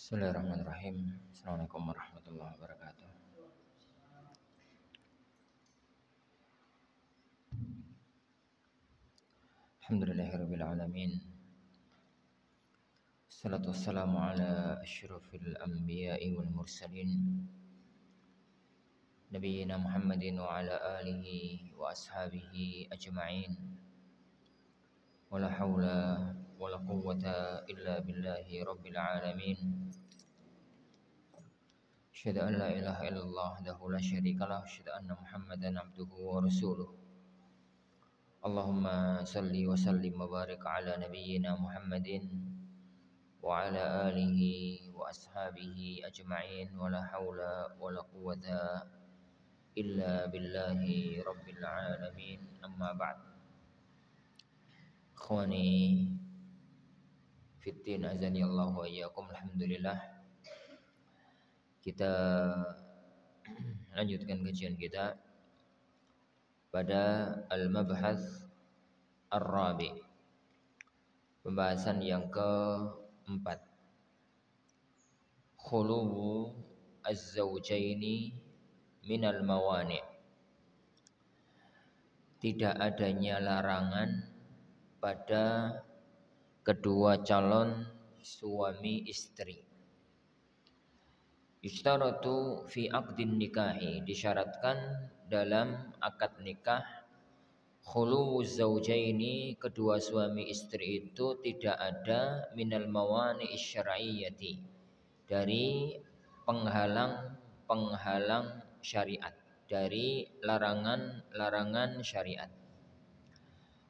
Bismillahirrahmanirrahim. Assalamualaikum warahmatullahi wabarakatuh. Alhamdulillahirabbil alamin. Wassalatu wassalamu ala asyrafil anbiya'i wal mursalin. Nabiyyina Muhammadin wa ala alihi wa ashabihi ajma'in. Wala haula wala quwwata illa billahi rabbil alamin. Asyhadu an la ilaha illallah wahdahu la syarikalah, asyhadu anna Muhammadan abduhu wa rasuluh. Allahumma salli wa sallim wa barik ala nabiyyina Muhammadin wa ala alihi wa ashabihi ajma'in. Wala haula wala quwwata illa billahi rabbil alamin. Amma ba'd. Ikhwani fiddin azani Allah wa iyyakum. Alhamdulillah, kita lanjutkan kajian kita pada al-mabhath ar-rabi', pembahasan yang keempat, khuluwu az-zawjaini minal mawani', tidak adanya larangan pada kedua calon suami istri. Yushtaratu fi aqdin nikahi, disyaratkan dalam akad nikah, khuluwu zawjaini, kedua suami istri itu tidak ada minal mawani syar'iyyati, dari penghalang syariat, dari larangan syariat.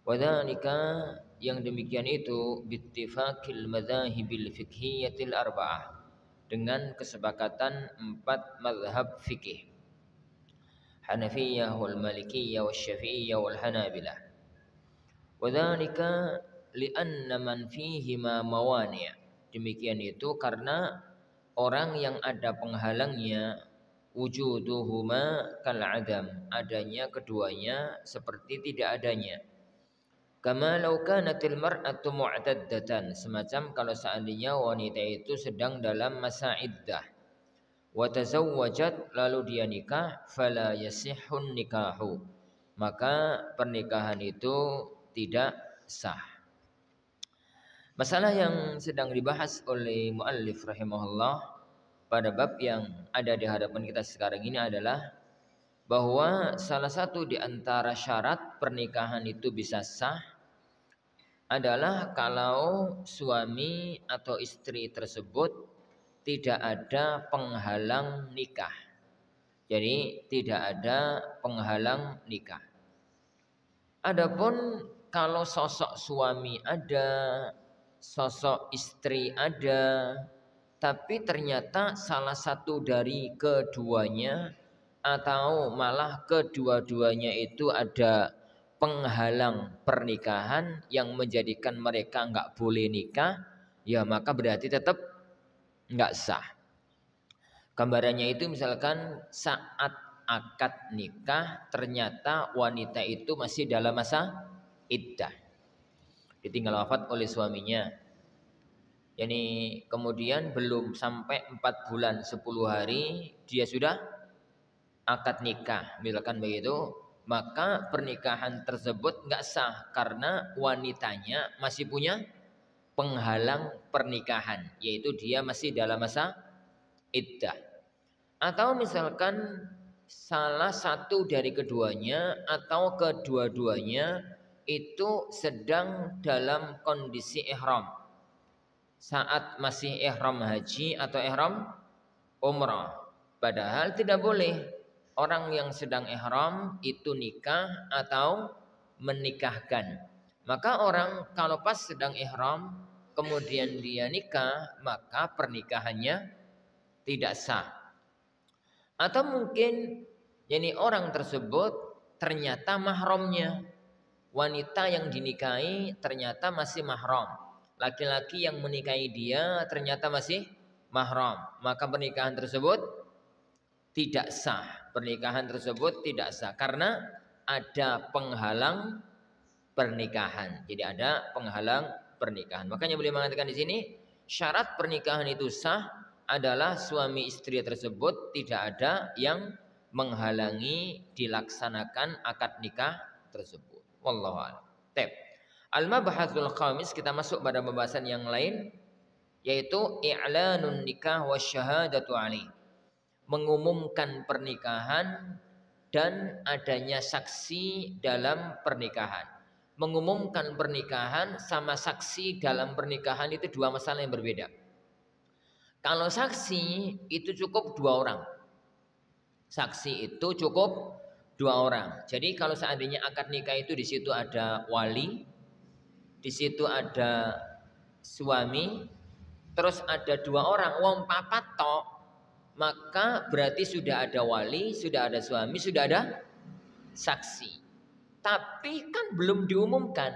Wadzalika, yang demikian itu bittifaqil madzahibil fiqhiyatil arba'ah, dengan kesepakatan 4 mazhab fikih, Hanafiyah wal Malikiyah wal Syafi'iyah wal Hanabilah. Wadzalika li'anna man fihima mawani', demikian itu karena orang yang ada penghalangnya, wujuduhuma kal adam, adanya keduanya seperti tidak adanya. Kama law kanatil mar'atu mu'taddatan, semacam kalau seandainya wanita itu sedang dalam masa iddah, wa tazawwajat, lalu dia nikah, fala yasihhun nikahu, maka pernikahan itu tidak sah. Masalah yang sedang dibahas oleh muallif rahimahullah pada bab yang ada di hadapan kita sekarang ini adalah bahwa salah satu di antara syarat pernikahan itu bisa sah adalah kalau suami atau istri tersebut tidak ada penghalang nikah. Jadi tidak ada penghalang nikah. Adapun kalau sosok suami ada, sosok istri ada, tapi ternyata salah satu dari keduanya atau malah kedua-duanya itu ada penghalang pernikahan yang menjadikan mereka enggak boleh nikah, ya maka berarti tetap enggak sah. Gambarannya itu misalkan saat akad nikah ternyata wanita itu masih dalam masa iddah, ditinggal wafat oleh suaminya. Yani kemudian belum sampai 4 bulan 10 hari dia sudah akad nikah, misalkan begitu, maka pernikahan tersebut enggak sah karena wanitanya masih punya penghalang pernikahan, yaitu dia masih dalam masa iddah. Atau misalkan salah satu dari keduanya atau kedua-duanya itu sedang dalam kondisi ihram, saat masih ihram haji atau ihram umrah, padahal tidak boleh orang yang sedang ihram itu nikah atau menikahkan. Maka orang kalau pas sedang ihram kemudian dia nikah, maka pernikahannya tidak sah. Atau mungkin jadi orang tersebut ternyata mahramnya, wanita yang dinikahi ternyata masih mahram, laki-laki yang menikahi dia ternyata masih mahram, maka pernikahan tersebut tidak sah. Pernikahan tersebut tidak sah karena ada penghalang pernikahan. Jadi ada penghalang pernikahan. Makanya beliau mengatakan di sini syarat pernikahan itu sah adalah suami istri tersebut tidak ada yang menghalangi dilaksanakan akad nikah tersebut. Wallahu a'lam. Al-mabhasul khamis, kita masuk pada pembahasan yang lain, yaitu i'lanun nikah wasyahadatu alaih. Mengumumkan pernikahan dan adanya saksi dalam pernikahan. Mengumumkan pernikahan sama saksi dalam pernikahan itu dua masalah yang berbeda. Kalau saksi itu cukup 2 orang. Saksi itu cukup 2 orang. Jadi kalau seandainya akad nikah itu di situ ada wali, di situ ada suami, terus ada 2 orang, wong papat tok, maka berarti sudah ada wali, sudah ada suami, sudah ada saksi. Tapi kan belum diumumkan.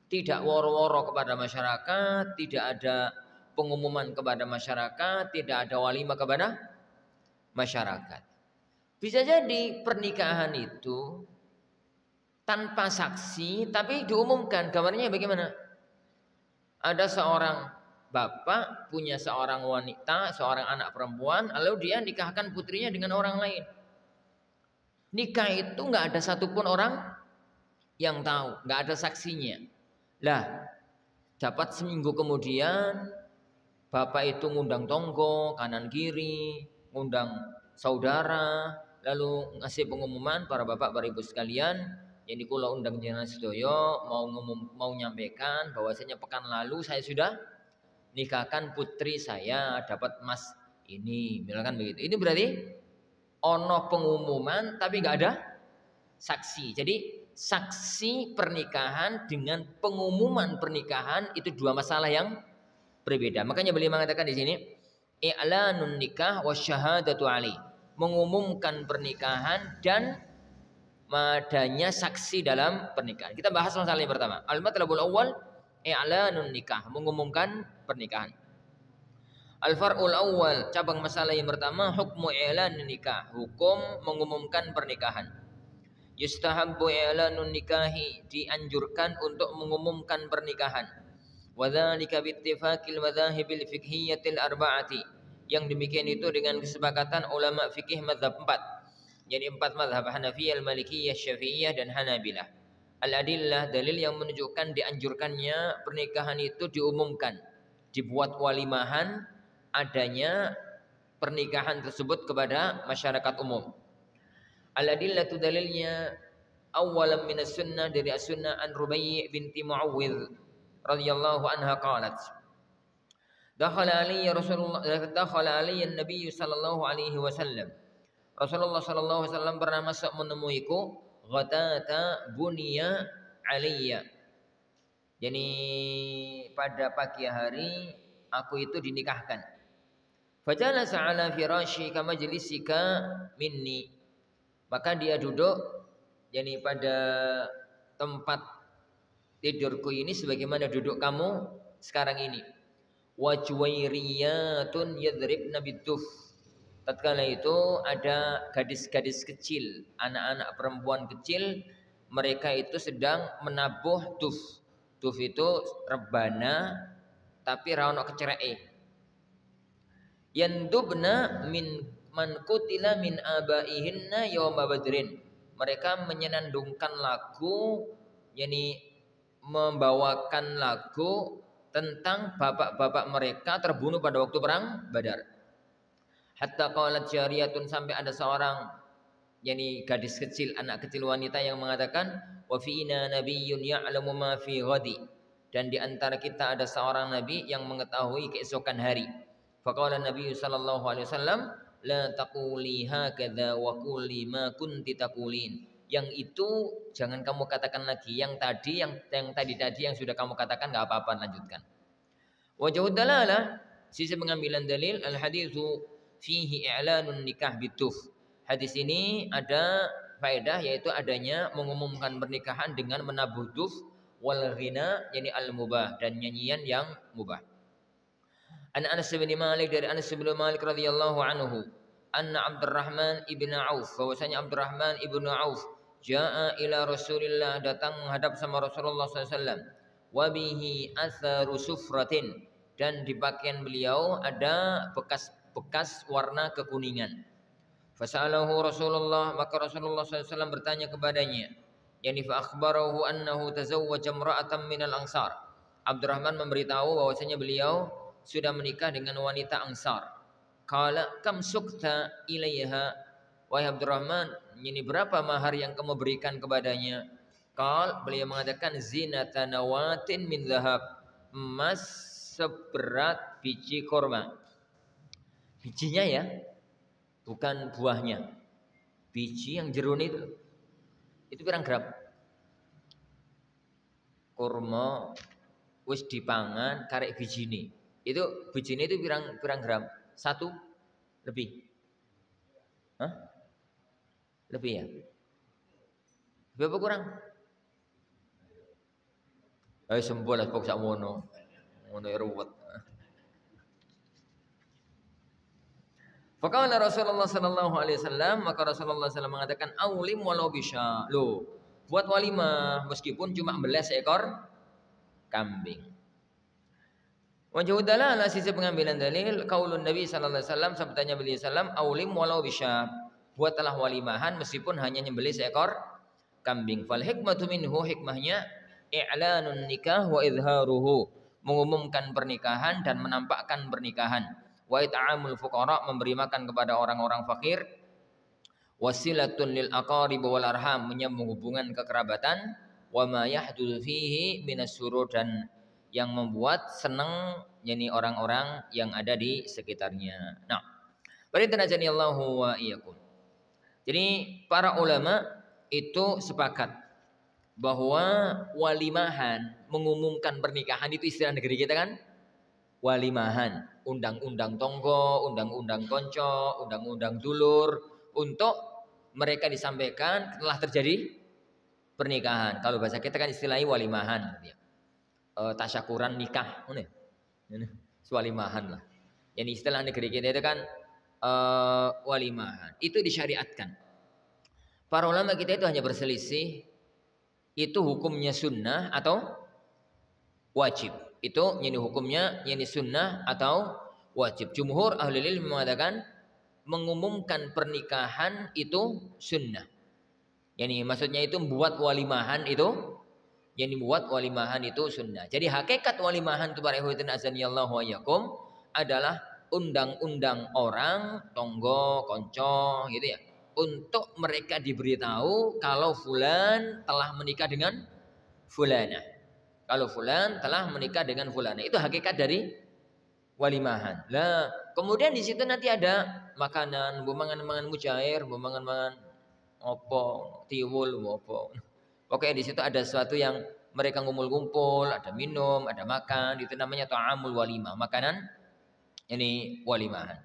Tidak woro-woro kepada masyarakat, tidak ada pengumuman kepada masyarakat, tidak ada walimah kepada masyarakat. Bisa jadi pernikahan itu tanpa saksi tapi diumumkan. Gambarnya bagaimana? Ada seorang bapak punya seorang wanita, seorang anak perempuan, lalu dia nikahkan putrinya dengan orang lain. Nikah itu nggak ada satupun orang yang tahu, nggak ada saksinya. Lah, dapat seminggu kemudian bapak itu ngundang tonggo kanan kiri, ngundang saudara, lalu ngasih pengumuman, para bapak, para ibu sekalian, yang kula undang jenengan sedaya mau nyampaikan bahwasanya pekan lalu saya sudah nikahkan putri saya, dapat emas ini, misalkan begitu. Ini berarti ono pengumuman tapi nggak ada saksi. Jadi saksi pernikahan dengan pengumuman pernikahan itu dua masalah yang berbeda. Makanya beliau mengatakan di sini i'lanun nikah wasyahadatu alaih, mengumumkan pernikahan dan adanya saksi dalam pernikahan. Kita bahas masalah yang pertama. Al-matlabul awal i'lanun nikah, mengumumkan pernikahan. Al-far'ul awal, cabang masalah yang pertama, hukmu i'lanun nikah, hukum mengumumkan pernikahan. Yustahabbu i'lanun nikahi, dianjurkan untuk mengumumkan pernikahan. Wa dzalika bi ittifaqil madzahibil fiqhiyatil arba'ati, yang demikian itu dengan kesepakatan ulama fikih mazhab 4. Jadi 4 mazhab, Hanafiyah, Malikiyah, Syafi'iyah dan Hanabilah. Al-adillah, dalil yang menunjukkan dianjurkannya pernikahan itu diumumkan, dibuat walimahan adanya pernikahan tersebut kepada masyarakat umum. Al-adillah itu dalilnya awalan minas sunnah, dari as-sunnah, an Rubai' binti Muawwidh radhiyallahu anha qalat dakhala alayya an-nabiy sallallahu alaihi wasallam, Rasulullah sallallahu alaihi wasallam pernah masuk menemuiku, ghadata bunya alayya, jadi pada pagi hari aku itu dinikahkan. Fajalasa ala firashi kama majlisika minni, maka dia duduk jadi pada tempat tidurku ini sebagaimana duduk kamu sekarang ini. Wa juwairiyatun yadribna biduf, tatkala itu ada gadis-gadis kecil, anak-anak perempuan kecil, mereka itu sedang menabuh duf. Duf itu rebana tapi ra ono kecereke. Yandubna min man kutila min abaihinna yauma badrin, mereka menyenandungkan lagu, yakni membawakan lagu tentang bapak-bapak mereka terbunuh pada waktu perang Badar. Hatta qalat jariyatun, sampai ada seorang yakni gadis kecil, anak kecil wanita yang mengatakan, wa fiina nabiyyun ya'lamu ma fi ghadi, dan di antara kita ada seorang nabi yang mengetahui keesokan hari. Faqala Nabi sallallahu alaihi wasallam, la taquli hakadha wa quli ma kunti taqulin, yang itu jangan kamu katakan lagi, yang tadi yang tadi yang sudah kamu katakan enggak apa-apa, lanjutkan. Wajhud dalalah, sisi pengambilan dalil, al haditsu fihi i'lanun nikah bituf. Hadis ini ada faedah, yaitu adanya mengumumkan pernikahan dengan menabuh duf, wal ghina, yani al mubah, dan nyanyian yang mubah. An Anas bin Malik, dari Anas bin Malik radhiyallahu anhu, anna Abdurrahman ibn Auf, bahwasanya Abdurrahman ibn Auf jaa ila Rasulillah, datang menghadap sama Rasulullah sallallahu alaihi wasallam, wa bihi atharu sufratin, dan di pakaian beliau ada bekas-bekas warna kekuningan. Fasalahu Rasulullah, maka Rasulullah SAW bertanya kepadanya, yani fa akhbarahu annahu tazawwaja imra'atan minal ansar. Abdurrahman memberitahu bahwasanya beliau sudah menikah dengan wanita Ansar. Qala kam sukta ilaiha, wahai Abdurrahman, ini berapa mahar yang kamu berikan kepadanya? Qal, beliau mengatakan zinata nawatin min zahab, emas seberat biji korma. Bijinya ya, bukan buahnya. Biji yang jerun itu pirang gram? Kurma wis dipangan karek bijine. Itu bijine itu pirang gram? 1 lebih. Hah? Lebih ya? Berapa kurang? Sembol lah pokok sak mono. Mono ruwet. Faqala Rasulullah sallallahu alaihi wasallam, maka Rasulullah SAW mengatakan aulim walau bisya. Loh, buat walimah meskipun cuma belah seekor kambing. Wajhu dalalah, sisi pengambilan dalil qaulun Nabi sallallahu alaihi wasallam, sabdanya beliau sallam, aulim walau bisya. Buatlah walimahan meskipun hanya nyembelih seekor kambing. Fal hikmatu minhu, hikmahnya i'lanun nikah wa izharuhu, mengumumkan pernikahan dan menampakkan pernikahan. Wa it'amul fuqara, memberi makan kepada orang-orang fakir. Wasilatun lil aqarib wal arham, menyambung hubungan kekerabatan. Wa ma yahdutsu fihi minas surur, dan yang membuat senang yakni orang-orang yang ada di sekitarnya. Nah, barintanajani Allahu wa iyyakum. Jadi para ulama itu sepakat bahwa walimahan, mengumumkan pernikahan, itu istilah negeri kita kan walimahan, undang-undang tonggo, undang-undang konco, undang-undang dulur, untuk mereka disampaikan telah terjadi pernikahan. Kalau bahasa kita kan istilahnya walimahan, tasyakuran nikah, walimahan lah. Yang istilah negeri kita itu kan walimahan, itu disyariatkan. Para ulama kita itu hanya berselisih, itu hukumnya sunnah atau wajib. Itu ini hukumnya ini sunnah atau wajib. Jumhur ahli ilmu mengatakan mengumumkan pernikahan itu sunnah. Yani maksudnya itu membuat walimahan itu, yang dibuat walimahan itu sunnah. Jadi hakikat walimahan itu para ikhwatin azanillahu wa iyyakum adalah undang-undang orang, tonggo, konco gitu ya, untuk mereka diberitahu kalau fulan telah menikah dengan fulana. Kalau fulan telah menikah dengan fulana, itu hakikat dari walimahan. Lah, kemudian di situ nanti ada makanan, mangan-mangan mujair, mangan-mangan opo, tiwul, opo. Oke, di situ ada sesuatu yang mereka ngumpul-ngumpul, ada minum, ada makan, itu namanya ta'amul walimah, makanan ini walimahan.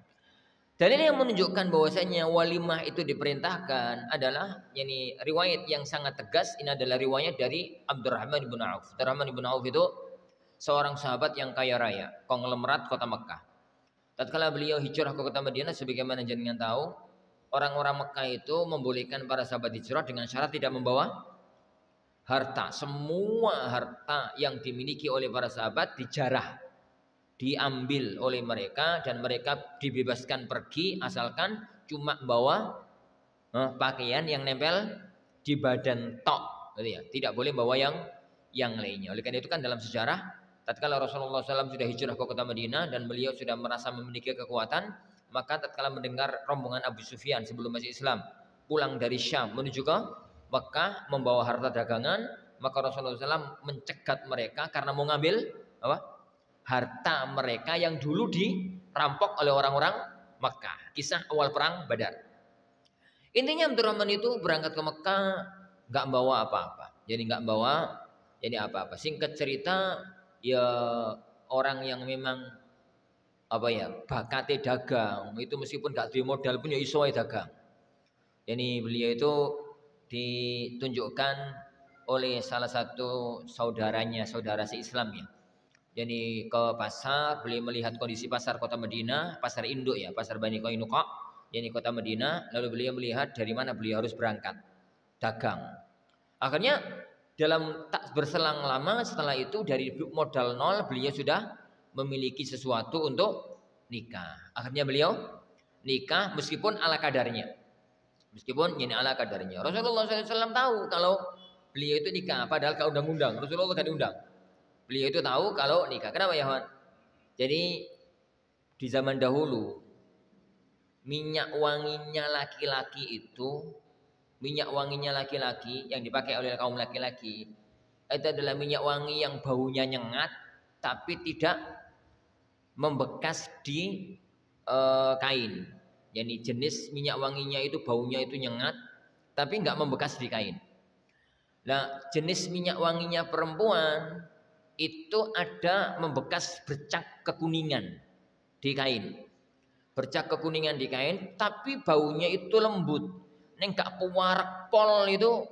Dalil yang menunjukkan bahwasanya walimah itu diperintahkan adalah yani riwayat yang sangat tegas. Ini adalah riwayat dari Abdurrahman bin Auf. Abdurrahman bin Auf itu seorang sahabat yang kaya raya, konglomerat kota Mekah. Tatkala beliau hijrah ke kota Madinah, sebagaimana jenengan tahu, orang-orang Mekah itu membolehkan para sahabat hijrah dengan syarat tidak membawa harta. Semua harta yang dimiliki oleh para sahabat dijarah, diambil oleh mereka, dan mereka dibebaskan pergi asalkan cuma bawa pakaian yang nempel di badan tok, gitu ya. Tidak boleh bawa yang lainnya. Oleh karena itu kan dalam sejarah, tatkala Rasulullah SAW sudah hijrah ke kota Madinah dan beliau sudah merasa memiliki kekuatan, maka tatkala mendengar rombongan Abu Sufyan sebelum masuk Islam pulang dari Syam menuju ke Mekah membawa harta dagangan, maka Rasulullah SAW mencegat mereka karena mau ngambil apa? Harta mereka yang dulu dirampok oleh orang-orang Mekah. Kisah awal perang Badar. Intinya Abdurrahman itu berangkat ke Mekah nggak bawa apa-apa. Jadi nggak bawa jadi apa-apa. Singkat cerita, ya orang yang memang apa ya bakatnya dagang itu meskipun nggak duwe modal pun ya iso dagang. Jadi beliau itu ditunjukkan oleh salah satu saudaranya, saudara se-Islam ya. Jadi ke pasar, beliau melihat kondisi pasar kota Madinah, pasar induk ya, pasar Bani Qainuqa, yani kota Madinah. Lalu beliau melihat dari mana beliau harus berangkat dagang. Akhirnya dalam tak berselang lama setelah itu dari modal nol beliau sudah memiliki sesuatu untuk nikah. Akhirnya beliau nikah meskipun ala kadarnya. Meskipun ini ala kadarnya. Rasulullah SAW tahu kalau beliau itu nikah. Padahal kalau undang-undang. Rasulullah kan diundang. Beliau itu tahu kalau nikah. Kenapa ya Wan? Jadi di zaman dahulu minyak wanginya laki-laki itu, minyak wanginya laki-laki yang dipakai oleh kaum laki-laki itu adalah minyak wangi yang baunya nyengat tapi tidak membekas di kain. Jadi jenis minyak wanginya itu baunya itu nyengat tapi nggak membekas di kain. Nah, jenis minyak wanginya perempuan itu ada membekas bercak kekuningan di kain. Bercak kekuningan di kain tapi baunya itu lembut. Neng gak puwarak pol itu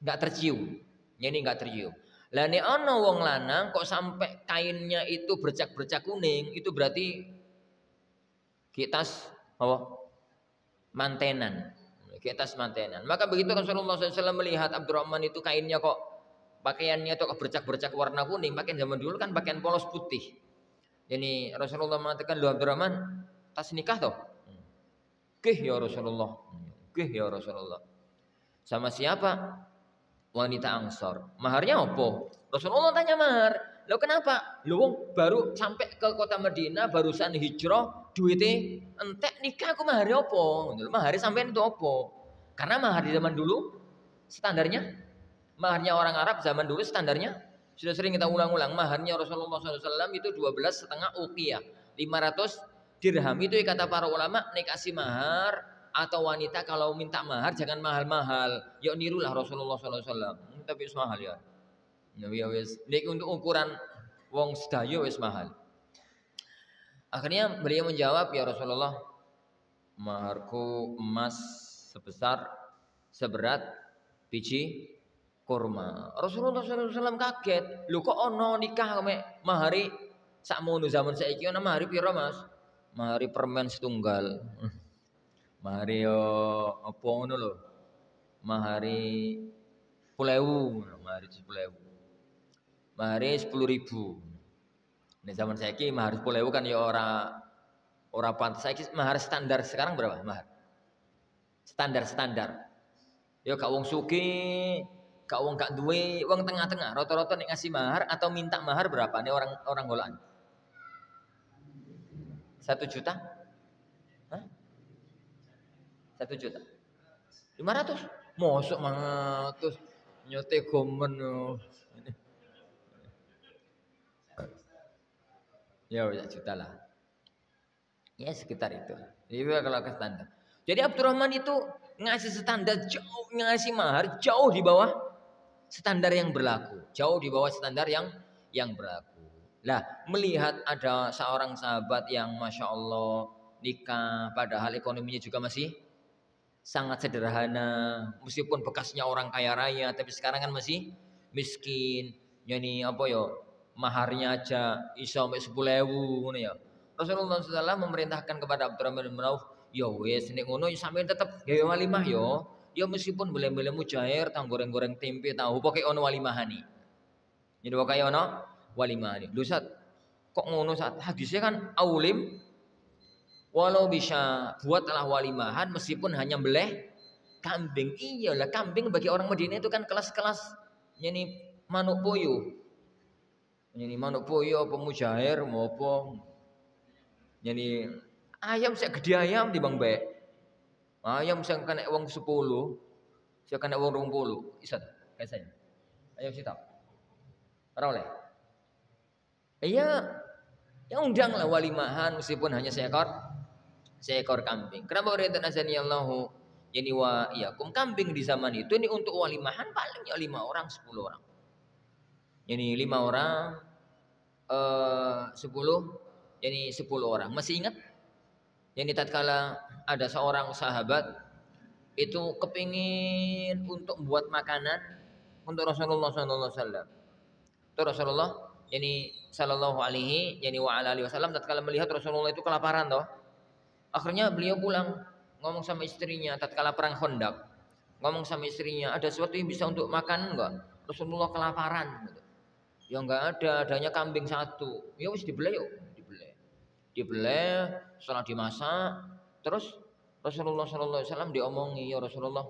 nggak tercium. Ini nggak tercium. Lah nek ana wong lanang kok sampai kainnya itu bercak-bercak kuning, itu berarti kitas apa? Mantenan. Kitas mantenan. Maka begitu Rasulullah SAW melihat Abdurrahman itu kainnya kok pakaiannya itu kok bercak-bercak warna kuning, pakaian zaman dulu kan pakaian polos putih. Jadi Rasulullah mengatakan, "Lu Abdurrahman, tas nikah toh?" "Kih ya Rasulullah." "Kih ya Rasulullah." "Sama siapa?" "Wanita Ansor." "Maharnya apa?" Rasulullah tanya mahar. "Lo kenapa?" "Lo baru sampai ke kota Madinah, barusan hijrah, duitnya entek nikah, aku maharnya apa?" "Maharnya sampean itu apa?" Karena mahar di zaman dulu standarnya, maharnya orang Arab zaman dulu standarnya sudah sering kita ulang-ulang. Maharnya Rasulullah SAW itu 12,5 uqiyah, 500 dirham. Itu kata para ulama, nek kasih mahar atau wanita kalau minta mahar jangan mahal-mahal. Yuk nirulah Rasulullah SAW. Tapi wis mahal ya. Ya wis. Nek untuk ukuran wong sedayo wis mahal. Akhirnya beliau menjawab, "Ya Rasulullah, maharku emas sebesar seberat biji kurma." Rasulullah SAW kaget. "Lho kok ono nikah mek mahari sakmono zaman saiki ana mahari pira Mas?" "Mahari permen setunggal." "Mahari yo apa ngono lho? Mahari 10.000, mahari 10.000. Mahari 10.000." Nek zaman saiki mahar 10.000 kan ya ora pantes. Saiki mahar standar sekarang berapa mahar? Standar. Ya gak wong sugih, gak wong gak duwe, wong tengah-tengah. Rata-rata nek ngasih mahar atau minta mahar berapa? Nek orang golaan. 1 juta? Hah? 1 juta. 500? Mosok 500. Nyote gomen yo. Ya 1 juta lah. Ya sekitar itu. Jadi kalau ke standar. Jadi Abdurrahman itu ngasih standar jauh, ngasih mahar jauh di bawah standar yang berlaku, jauh di bawah standar yang berlaku. Lah melihat ada seorang sahabat yang masya Allah nikah, padahal ekonominya juga masih sangat sederhana, meskipun bekasnya orang kaya raya, tapi sekarang kan masih miskin. Yani apa ya, maharnya aja iso sampai 10.000 ngono ya. Rasulullah SAW memerintahkan kepada Abdurrahman bin Auf, "Ya wis nek ngono sampeyan tetep gawe walimah yo. Ya meskipun boleh-boleh mujair, tang goreng-goreng tempe tahu, pokoke ono walimahani." Jadi pokoke ono walimahani. Lho Sat, kok ngono Sat? Hadisnya kan aulim walau bisa buatlah walimahan meskipun hanya beleh kambing. Iyalah kambing bagi orang Madinah itu kan kelas-kelas yani manuk poyo. Yani manuk poyo apa mujair mau apa. Yani ayam saya gede ayam di bang baik. Ayam saya kena uang 10, saya kena uang 20. Isat, kayak saya. Ayam sita. Ora oleh. Iya, ya undang lah walimahan meskipun hanya seekor kambing. Kenapa orientan azani Allahu yani wa iyakum, kambing di zaman itu ini untuk walimahan paling ya 5 orang 10 orang. Yani 5 orang 10 yani 10 orang. Masih ingat? Yani tatkala ada seorang sahabat itu kepingin untuk buat makanan untuk Rasulullah SAW. Itu Rasulullah yani sallallahu alaihi yani wa ala alihi wasallam tatkala melihat Rasulullah itu kelaparan toh. Akhirnya beliau pulang ngomong sama istrinya tatkala perang Khandaq. Ngomong sama istrinya, "Ada sesuatu yang bisa untuk makan enggak? Rasulullah kelaparan." Gitu. Ya enggak ada, adanya kambing satu. Ya wis dibeleh yuk, dibeleh. Dibeleh, setelah dimasak, terus Rasulullah sallallahu alaihi wasallam diomongi, "Ya Rasulullah,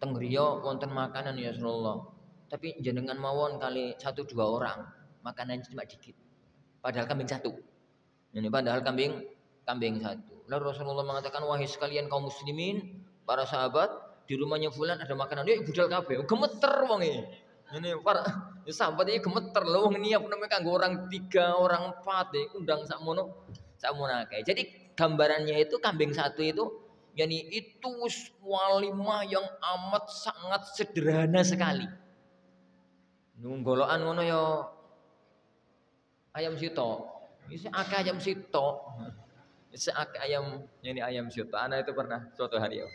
teng griya wonten makanan ya Rasulullah. Tapi jenengan mawon kali 1-2 orang, makanannya cuma dikit. Padahal kambing satu." Ini padahal kambing satu. Lalu Rasulullah mengatakan, "Wahai sekalian kaum muslimin, para sahabat, di rumahnya fulan ada makanan. Yuk budal kabeh." Gemeter wonge. Ini para sahabat ini gemeter lho wong niat nembe kanggo orang 3, orang 4 undang sakmono akeh. Jadi gambarannya itu kambing satu itu yani itu walimah yang amat sangat sederhana sekali. Nunggolokan ngono ya ayam sito. Isi akeh ayam sito. Isi akeh ayam yani ayam sito. Anak itu pernah suatu hari ya.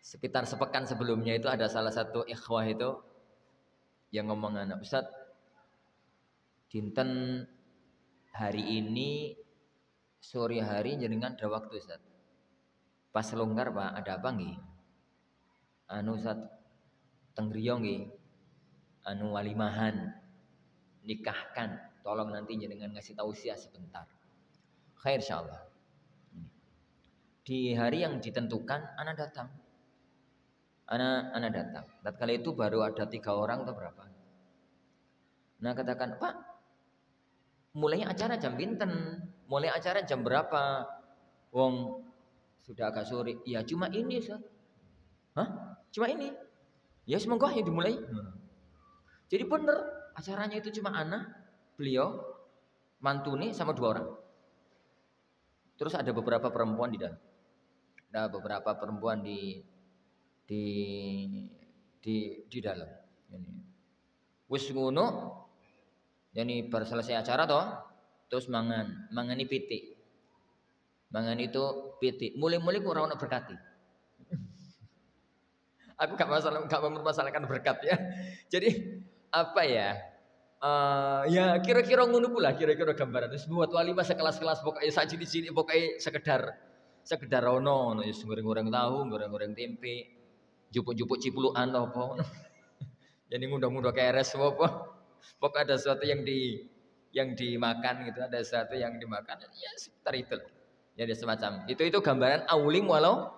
Sekitar sepekan sebelumnya itu ada salah satu ikhwah itu yang ngomong anak, "Ustaz, dinten hari ini sore hari jenengan ada waktu Ustaz. Pas longgar Pak, ada apa nggih? Anu Ustaz, teng griya nggih. Anu walimahan, nikahkan. Tolong nanti jenengan ngasih tausiah sebentar." Khair insyaallah. Di hari yang ditentukan anak datang. Anak datang. Tatkala itu baru ada 3 orang atau berapa. Nah katakan, "Pak, mulainya acara jam pinten? Mulai acara jam berapa? Wong sudah agak sore." "Ya cuma ini Ustaz." "Hah? Cuma ini?" "Ya semoga ya dimulai." Jadi bener acaranya itu cuma anak, beliau, mantune sama 2 orang. Terus ada beberapa perempuan di dalam. Ada beberapa perempuan di dalam. Ini. Wis ngono, yani bar selesai acara toh, terus mangani pitik. Mangan itu pitik. Mulai-mulai ku ora ono berkati. Aku gak mempermasalahkan berkat ya. Jadi apa ya? Ya kira-kira ngono pula kira-kira gambaran. Terus buat walimah sekelas-kelas pokoknya saji di sini pokoknya sekedar ono ya goreng-goreng tahu, goreng-goreng tempe. Jupuk-jupuk cipulukan apa. Jadi ngundang-ngundang keres apa. Pokoknya ada sesuatu yang dimakan gitu, ada sesuatu yang dimakan. Ya seperti itu. Jadi semacam itu gambaran aulim walau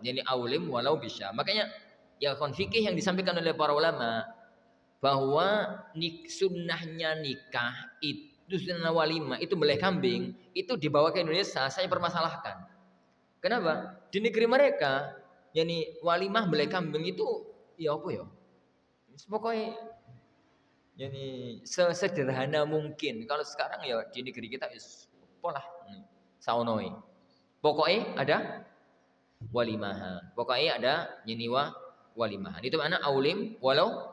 jadi aulim walau bisa. Makanya ya fikih yang disampaikan oleh para ulama bahwa sunnahnya nikah itu sunnah walimah itu beleh kambing itu dibawa ke Indonesia saya permasalahkan. Kenapa? Di negeri mereka yani walimah beleh kambing itu ya apa ya? Pokoknya yani sesederhana mungkin. Kalau sekarang ya di negeri kita polah saunoi. Pokoknya ada walimah. Pokoknya ada yani walimah. Itu makna aulim walau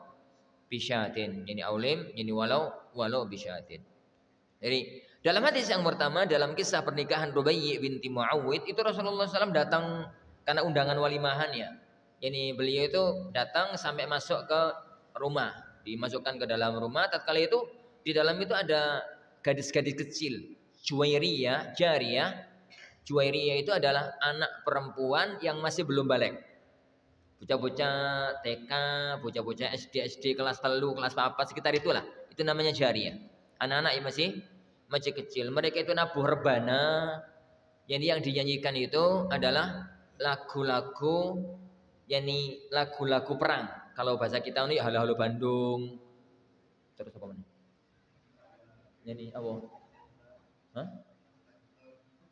bisyatin. Yani aulim yani walau bisyatin. Jadi dalam hadis yang pertama dalam kisah pernikahan Rubayyi binti Muawwid itu Rasulullah SAW datang karena undangan walimahannya. Yani beliau itu datang sampai masuk ke rumah, dimasukkan ke dalam rumah. Tatkala itu di dalam itu ada gadis-gadis kecil, Juwairiyah, Jariyah. Juwairiyah itu adalah anak perempuan yang masih belum balik. Bocah-bocah TK, bocah-bocah SD kelas 3, kelas 4 sekitar itulah. Itu namanya Jariyah. Anak-anak yang masih kecil. Mereka itu nabuh rebana. Jadi yang dinyanyikan itu adalah lagu-lagu yani lagu-lagu perang. Kalau bahasa kita ini halo-halo Bandung. Terus apa mana? Yani apa? Hah?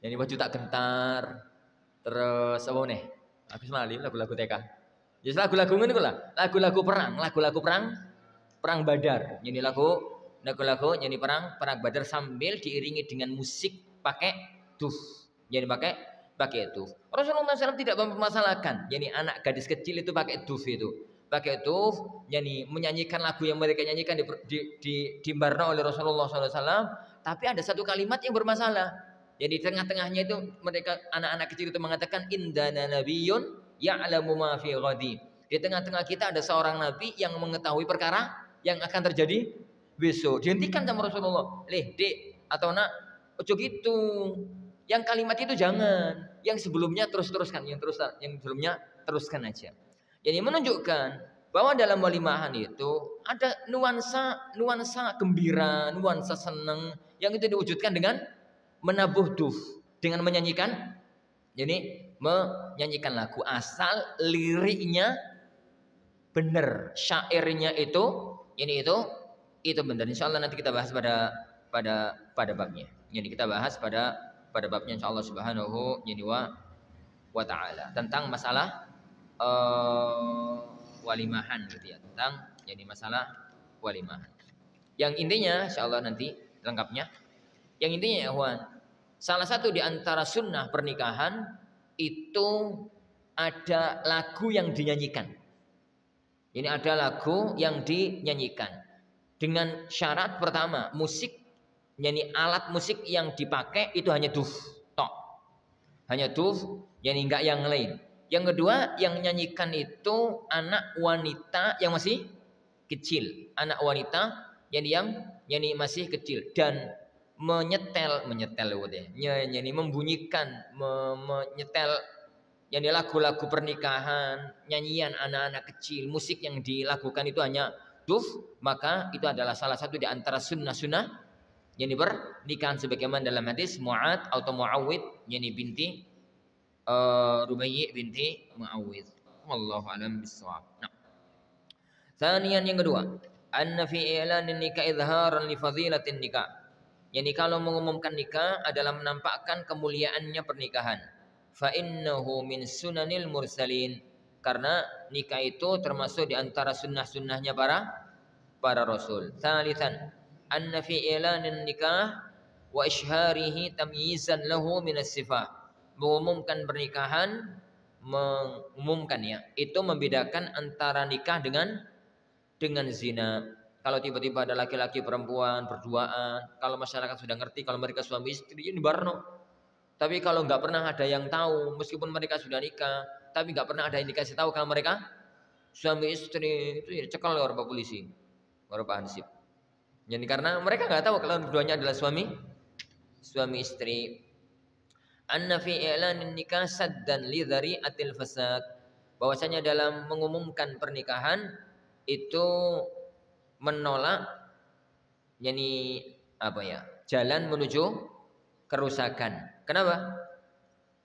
Yani baju tak gentar. Terus apa nih? Aku semali lagu-lagu TK. Jadi lagu-lagu ini lah. Lagu-lagu perang Badar. Yani lagu-lagu yani perang Badar sambil diiringi dengan musik pakai duf. Jadi pakai duf. Rasulullah SAW tidak mempermasalahkan. Yani anak gadis kecil itu pakai duf itu. Pakai duf, yani menyanyikan lagu yang mereka nyanyikan di barna oleh Rasulullah SAW. Tapi ada satu kalimat yang bermasalah. Jadi tengah-tengahnya itu mereka anak-anak kecil itu mengatakan indana nabiyyun ya'lamu ma fi ghadi. Di tengah-tengah kita ada seorang nabi yang mengetahui perkara yang akan terjadi besok. Dihentikan sama Rasulullah. Dek atau nak, ojo gitu. Yang kalimat itu jangan. Yang sebelumnya teruskan, yang sebelumnya teruskan aja. Jadi menunjukkan bahwa dalam walimahan itu ada nuansa gembira, nuansa senang yang itu diwujudkan dengan menabuh duf, dengan menyanyikan, jadi menyanyikan lagu asal liriknya benar, syairnya itu benar. Insya Allah nanti kita bahas pada babnya. Jadi kita bahas pada babnya insya Allah Subhanahu wa taala tentang masalah walimahan gitu ya, tentang jadi masalah walimahan. Yang intinya insya Allah nanti lengkapnya. Yang intinya ya Wan, salah satu di antara sunnah pernikahan itu ada lagu yang dinyanyikan. Ini ada lagu yang dinyanyikan dengan syarat pertama, musik, yani alat musik yang dipakai itu hanya duf, tok, hanya duf, yani enggak yang lain. Yang kedua, yang nyanyikan itu anak wanita yang masih kecil, anak wanita yang masih kecil dan membunyikan, menyetel yang lagu-lagu pernikahan, nyanyian anak-anak kecil, musik yang dilakukan itu hanya duf, maka itu adalah salah satu di antara sunnah-sunnah yang pernikahan sebagaimana dalam hadis Mu'ad atau Muawwid yani binti Rubayyi binti Muawwid. Wallahu a'lam bissawab. Nah. Tsaniyan yang kedua, anna fi i'lanin nikah izharan li fadilatin nikah. Yani kalau mengumumkan nikah adalah menampakkan kemuliaannya pernikahan. Fa innahu min sunanil mursalin. Karena nikah itu termasuk di antara sunnah-sunnahnya para rasul. Tsalitsan, anna fi i'lanin nikah wa isyharihi tamyizan lahu min as-sifah. Mengumumkan pernikahan, mengumumkan ya, itu membedakan antara nikah dengan zina. Kalau tiba-tiba ada laki-laki perempuan berduaan, kalau masyarakat sudah ngerti kalau mereka suami istri ini barno. Tapi kalau nggak pernah ada yang tahu, meskipun mereka sudah nikah, tapi nggak pernah ada yang dikasih tahu kalau mereka suami istri, itu ya cekal oleh Pak polisi, oleh Pak Hansip. Jadi karena mereka nggak tahu kalau keduanya adalah suami istri. Anna fi i'lanin nikah saddan li dzari'atil fasad. Bahwasanya dalam mengumumkan pernikahan itu menolak yani jalan menuju kerusakan. Kenapa?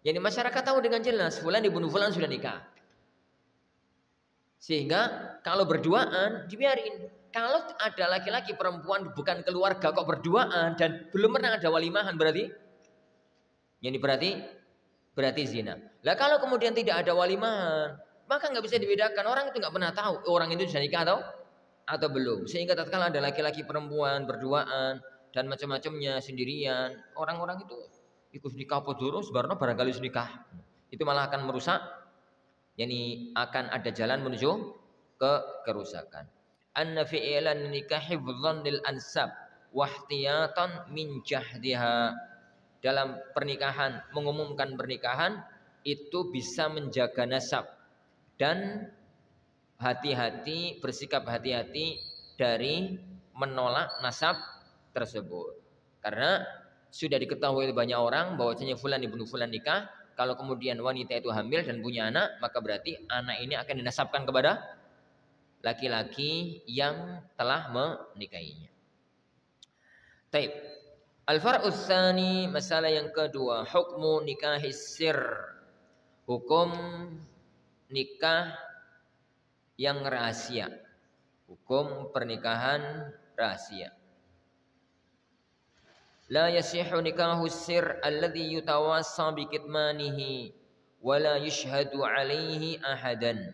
Jadi masyarakat tahu dengan jelas fulan dibunuh fulan sudah nikah. Sehingga kalau berduaan dibiarin. Kalau ada laki-laki perempuan bukan keluarga kok berduaan dan belum pernah ada walimahan berarti zina. Lah kalau kemudian tidak ada walimahan, maka nggak bisa dibedakan, orang itu nggak pernah tahu orang itu sudah nikah atau belum. Sehingga tatkala ada laki-laki perempuan berduaan dan macam-macamnya sendirian, orang-orang itu ikut nikah apa durung sebarno barangkali nikah. Itu malah akan merusak, yani akan ada jalan menuju ke kerusakan. Anna fi i'lan nikah hifdhan lil ansab wa ihtiyatan min jahdiha. Dalam pernikahan, mengumumkan pernikahan itu bisa menjaga nasab dan bersikap hati-hati dari menolak nasab tersebut. Karena sudah diketahui oleh banyak orang bahwasanya fulan dibunuh fulan nikah, kalau kemudian wanita itu hamil dan punya anak, maka berarti anak ini akan dinasabkan kepada laki-laki yang telah menikahinya. Taib. Al-far'u tsani, masalah yang kedua, hukmu nikahis sir. Hukum nikah yang rahasia. Hukum pernikahan rahasia. La yasihu nikahus sir alladhi yutawassa bi kitmanihi wa la yushhadu alaihi ahadan.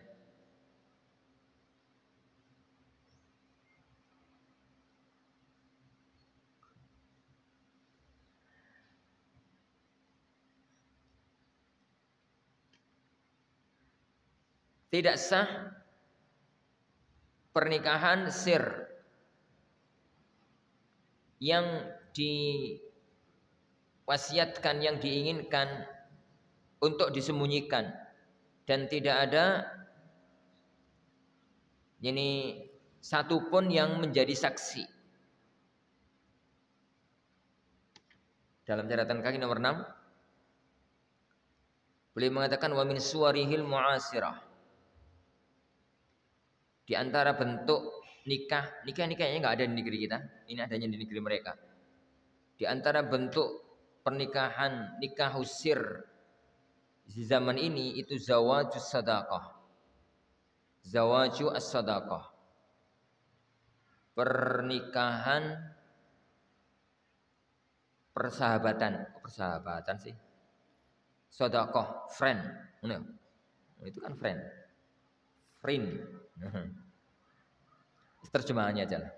Tidak sah pernikahan sir yang diwasiatkan, yang diinginkan untuk disembunyikan dan tidak ada ini satupun yang menjadi saksi. Dalam catatan kaki nomor 6 beliau mengatakan wa min suwarihil mu'asirah. Di Di antara bentuk nikahnya nggak ada di negeri kita, ini adanya di negeri mereka. Di antara bentuk pernikahan nikah usir di zaman ini itu zawajus sadaqah. Zawaju as-sadaqah. Pernikahan persahabatan sih. Sadaqah, friend. Nah, itu kan friend. Terjemahannya aja lah.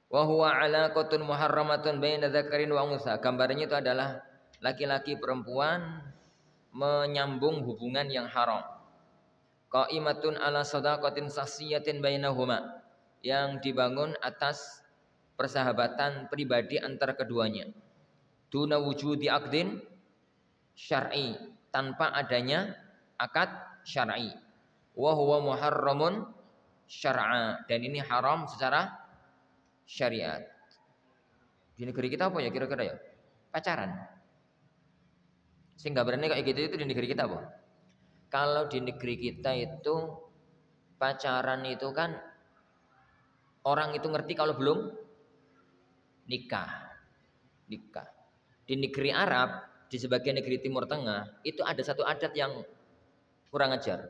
Wa huwa alaqatun muharramatun baina dzakarin wa unsa. Gambarnya itu adalah laki-laki perempuan menyambung hubungan yang haram. Qaimatun ala sadaqatin sahsiyatin bainahuma, yang dibangun atas persahabatan pribadi antara keduanya. Duna wujudi aqdin syar'i, tanpa adanya akad syar'i. Wa huwa muharramun syar'a, dan ini haram secara syariat. Di negeri kita apa ya kira-kira ya? Pacaran. Sehingga berani kayak gitu itu di negeri kita apa? Kalau di negeri kita itu pacaran itu kan orang itu ngerti kalau belum nikah. Di negeri Arab, di sebagian negeri Timur Tengah itu ada satu adat yang kurang ajar.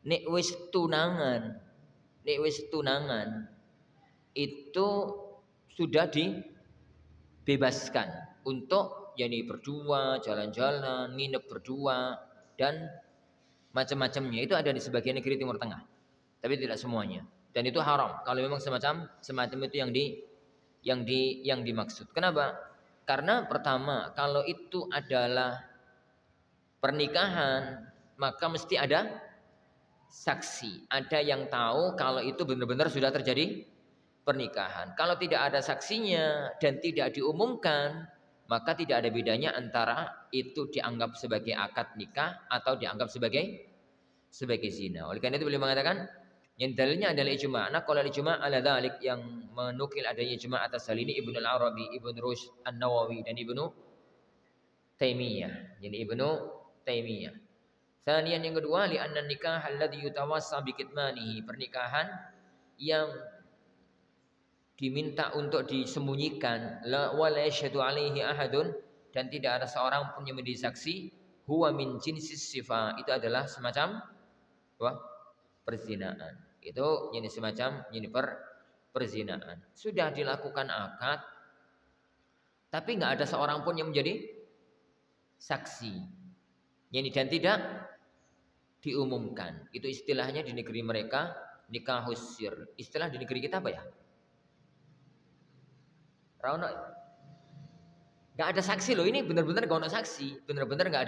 Nek wis tunangan itu sudah dibebaskan untuk yani berdua, jalan-jalan, nginep berdua dan macam-macamnya. Itu ada di sebagian negeri Timur Tengah, tapi tidak semuanya. Dan itu haram kalau memang semacam itu yang dimaksud. Kenapa? Karena pertama, kalau itu adalah pernikahan, maka mesti ada saksi. Ada yang tahu kalau itu benar-benar sudah terjadi pernikahan. Kalau tidak ada saksinya dan tidak diumumkan, maka tidak ada bedanya antara itu dianggap sebagai akad nikah atau dianggap sebagai zina. Oleh karena itu beliau mengatakan yang dalilnya adalah ijma'. Nah, kalau ijma' ala dzalik, yang menukil adanya ijma' atas hal ini Ibnu Al-Arabi, Ibnu Rushd An-Nawawi dan Ibnu Taimiyah. Jadi Ibnu Taimiyah. Sanian yang kedua, li anna nikah alladhi yutawassa bi kitmanihi, pernikahan yang diminta untuk disembunyikan, la wala yashhadu alaihi ahadun, dan tidak ada seorang pun yang menjadi saksi, huwa min jinsis sifa, itu adalah semacam perzinaan. Itu ini semacam ini perzinaan. Sudah dilakukan akad, tapi nggak ada seorang pun yang menjadi saksi. Yani dan tidak diumumkan. Itu istilahnya di negeri mereka nikah usir. Istilah di negeri kita apa ya? Rauno. Nggak ada saksi loh, ini benar-benar nggak ada saksi, benar-benar nggak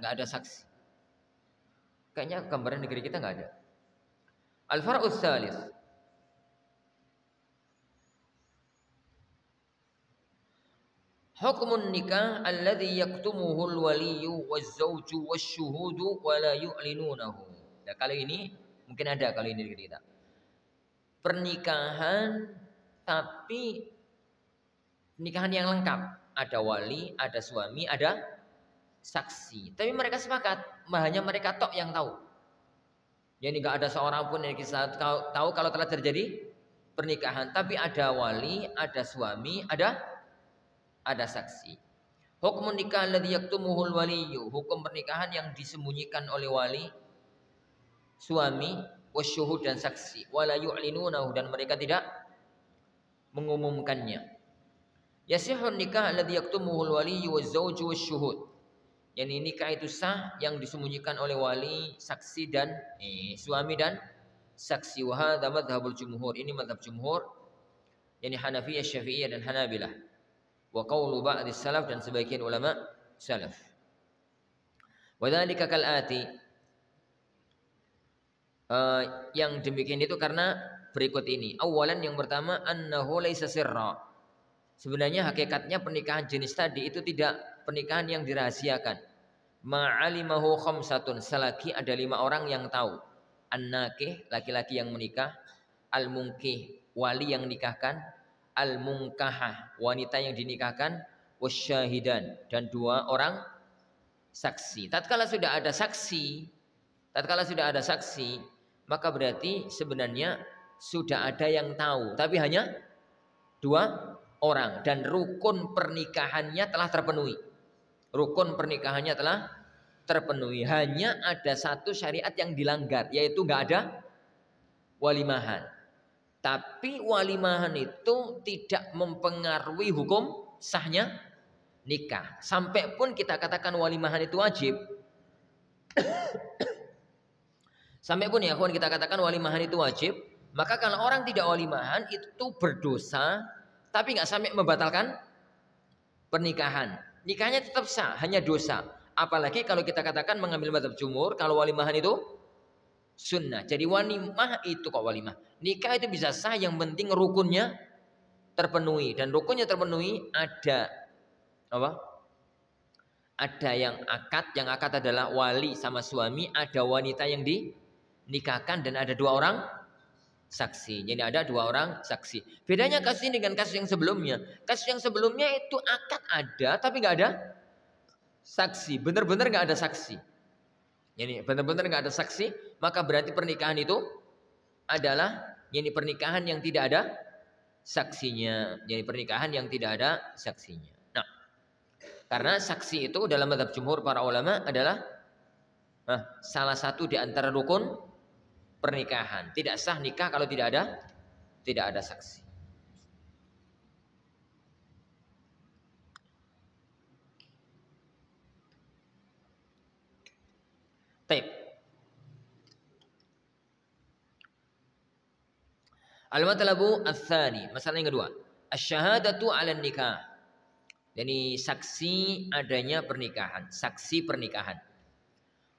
ada saksi. Kayaknya gambaran negeri kita nggak ada. Al-far'u tsalits, hukmun nikah alladhi yaktumuhu al-waliyyu waz-zawju wasyuhudu wa la yu'linunahu. Ya, kali ini mungkin ada kali ini negeri kita. Pernikahan tapi pernikahan yang lengkap, ada wali, ada suami, ada saksi. Tapi mereka sepakat, hanya mereka tok yang tahu. Jadi nggak ada seorang pun yang bisa tahu kalau telah terjadi pernikahan. Tapi ada wali, ada suami, ada saksi. Hukum nikah alladhi yaktumuhul waliyyu, hukum pernikahan yang disembunyikan oleh wali, suami, wasyuhud dan saksi, wala yu'linunahu, dan mereka tidak mengumumkannya. Yasihun nikah alladhi yaktumuhul waliyyu waz-zawju wasyuhud. Yani nikah itu sah yang disembunyikan oleh wali, saksi dan suami dan saksi. Wa hadza madhhabul jumhur, ini madhab jumhur, yani Hanafiyah, Syafi'iyah dan Hanabilah. Wa qaulu ba'dis salaf, dan sebagian ulama salaf. Wa dzalika kal'ati, yang demikian itu karena berikut ini. Awalan, yang pertama, annahu laisa sirra. Sebenarnya hakikatnya pernikahan jenis tadi itu tidak pernikahan yang dirahasiakan. Ma'alimahu khamsatun, selagi ada 5 orang yang tahu. An-nakih, laki-laki yang menikah. Al-munkih, wali yang nikahkan. Al-munkahah, wanita yang dinikahkan. Wasyahidan, dan 2 orang saksi. Tatkala sudah ada saksi, maka berarti sebenarnya sudah ada yang tahu, tapi hanya 2 orang dan rukun pernikahannya telah terpenuhi. Rukun pernikahannya telah terpenuhi. Hanya ada satu syariat yang dilanggar, yaitu nggak ada walimahan. Tapi walimahan itu tidak mempengaruhi hukum sahnya nikah. Sampai pun kita katakan walimahan itu wajib. Sampai pun ya kawan kita katakan walimahan itu wajib, maka kalau orang tidak walimahan itu berdosa, tapi nggak sampai membatalkan pernikahan. Nikahnya tetap sah, hanya dosa. Apalagi kalau kita katakan mengambil mazhab jumhur, kalau walimahan itu sunnah. Jadi walimah itu kok walimah. Nikah itu bisa sah, yang penting rukunnya terpenuhi. Dan rukunnya terpenuhi ada apa? Ada yang akad adalah wali sama suami, ada wanita yang dinikahkan dan ada 2 orang saksi. Jadi ada 2 orang saksi. Bedanya kasus ini dengan kasus yang sebelumnya. Kasus yang sebelumnya itu akad ada tapi nggak ada saksi. Benar-benar nggak ada saksi. Jadi benar-benar nggak ada saksi, maka berarti pernikahan itu adalah pernikahan yang tidak ada saksinya. Jadi pernikahan yang tidak ada saksinya. Nah, karena saksi itu dalam mazhab jumhur para ulama adalah salah satu di antara rukun pernikahan. Tidak sah nikah kalau tidak ada saksi. Baik. Al-matlabu ats-tsani, masalah yang kedua, asy-syahadatu 'alan nikah. Jadi saksi adanya pernikahan, saksi pernikahan.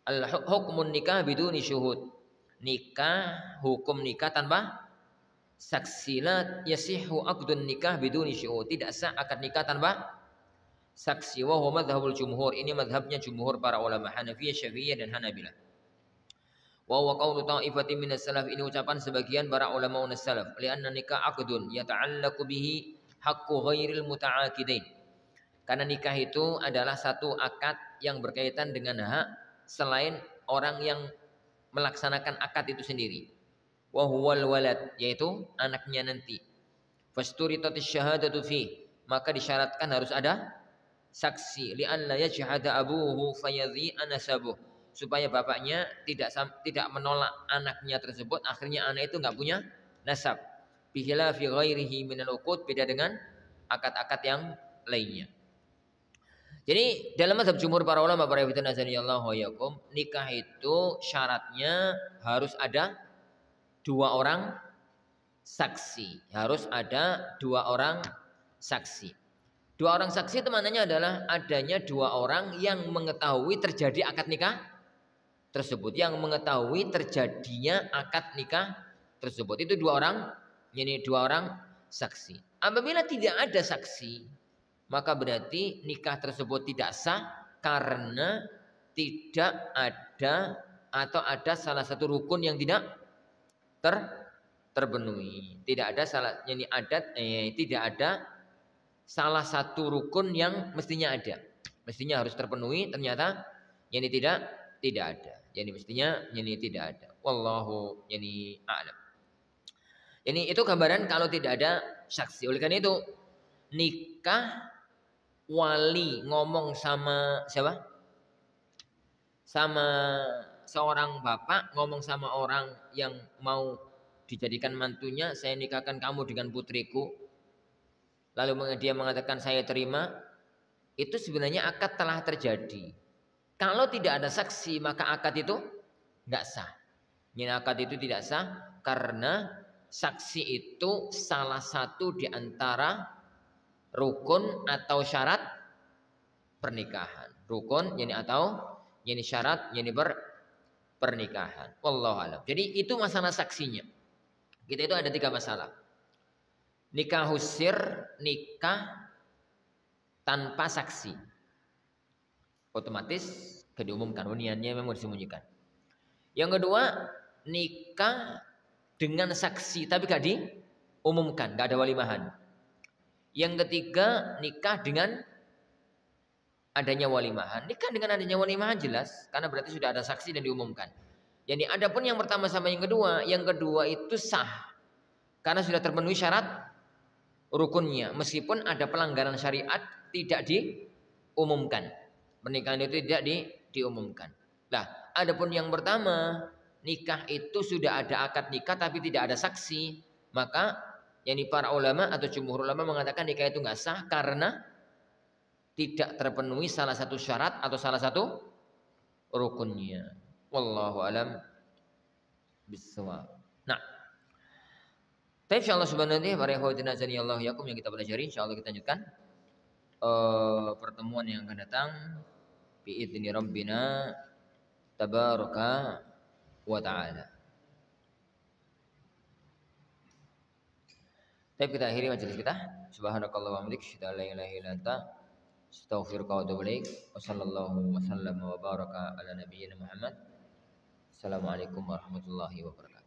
Al-hukmun nikah biduni syuhud. Nikah, hukum nikah tanpa saksi. La yasihhu aqdun nikah biduni syuhud. Tidak sah akad nikah tanpa saksi. Wa huwa madhhabul jumhur. Ini madhabnya jumhur para ulama Hanafiyah, Syafi'iyah dan Hanabilah. Wa huwa qawlu ta'ifatin minas salaf. Ini ucapan sebagian para ulama unas salaf. Lianna nikah aqdun yata'allaqu bihi haqqu ghairil muta'aqidain. Karena nikah itu adalah satu akad yang berkaitan dengan hak selain orang yang melaksanakan akad itu sendiri. Wa huwal walad, yaitu anaknya nanti. Fasturitatys syahadatu fi, maka disyaratkan harus ada saksi. Li'an la yajhada abuhu fayadhi anasabuh, supaya bapaknya tidak menolak anaknya tersebut, akhirnya anak itu enggak punya nasab. Bihila fi ghairihi minal uqud, beda dengan akad-akad yang lainnya. Jadi dalam mazhab jumhur para ulama para hadirin azanillahu wa iyyakum, nikah itu syaratnya harus ada 2 orang saksi. Harus ada 2 orang saksi. 2 orang saksi itu maknanya adalah adanya 2 orang yang mengetahui terjadi akad nikah tersebut, yang mengetahui terjadinya akad nikah tersebut. Itu 2 orang, ini 2 orang saksi. Apabila tidak ada saksi, maka berarti nikah tersebut tidak sah karena tidak ada atau ada salah satu rukun yang tidak terpenuhi. Tidak ada tidak ada salah satu rukun yang mestinya ada. Mestinya harus terpenuhi, ternyata ini tidak ada. Jadi mestinya ini tidak ada. Wallahu a'lam. Ini itu gambaran kalau tidak ada saksi. Oleh karena itu nikah wali ngomong sama siapa? Sama seorang bapak ngomong sama orang yang mau dijadikan mantunya, saya nikahkan kamu dengan putriku. Lalu dia mengatakan saya terima. Itu sebenarnya akad telah terjadi. Kalau tidak ada saksi maka akad itu enggak sah. Ini akad itu tidak sah karena saksi itu salah satu di antara rukun atau syarat pernikahan. Rukun atau syarat pernikahan. Wallahu a'lam. Jadi itu masalah saksinya. Kita itu ada 3 masalah. Nikah husir, nikah tanpa saksi. Otomatis diumumkan, niatnya memang disembunyikan. Yang kedua, nikah dengan saksi tapi gak diumumkan, gak ada walimahan. Yang ketiga, nikah dengan adanya walimahan. Nikah dengan adanya walimahan jelas, karena berarti sudah ada saksi dan diumumkan. Yani adapun yang pertama sama yang kedua itu sah karena sudah terpenuhi syarat rukunnya, meskipun ada pelanggaran syariat tidak diumumkan. Pernikahan itu tidak diumumkan. Nah, adapun yang pertama, nikah itu sudah ada akad nikah tapi tidak ada saksi, maka yani para ulama atau jumhur ulama mengatakan nikah itu nggak sah karena tidak terpenuhi salah satu syarat atau salah satu rukunnya. Wallahu alam bisawab. Nah, insyaallah subhanahu wa ta'ala para ikhwatin azani Allah yakum yang kita pelajari, insyaallah kita lanjutkan pertemuan yang akan datang biidzni rabbina tabaraka wa ta'ala. Tapi kita akhiri majelis kita. Subhanakallah wa bihamdik, asyhadu an la ilaha illa anta, astaghfiruka wa atubu ilaik. Wassallallahu wasallam wa baraka ala nabiyyina Muhammad. Assalamualaikum warahmatullahi wabarakatuh.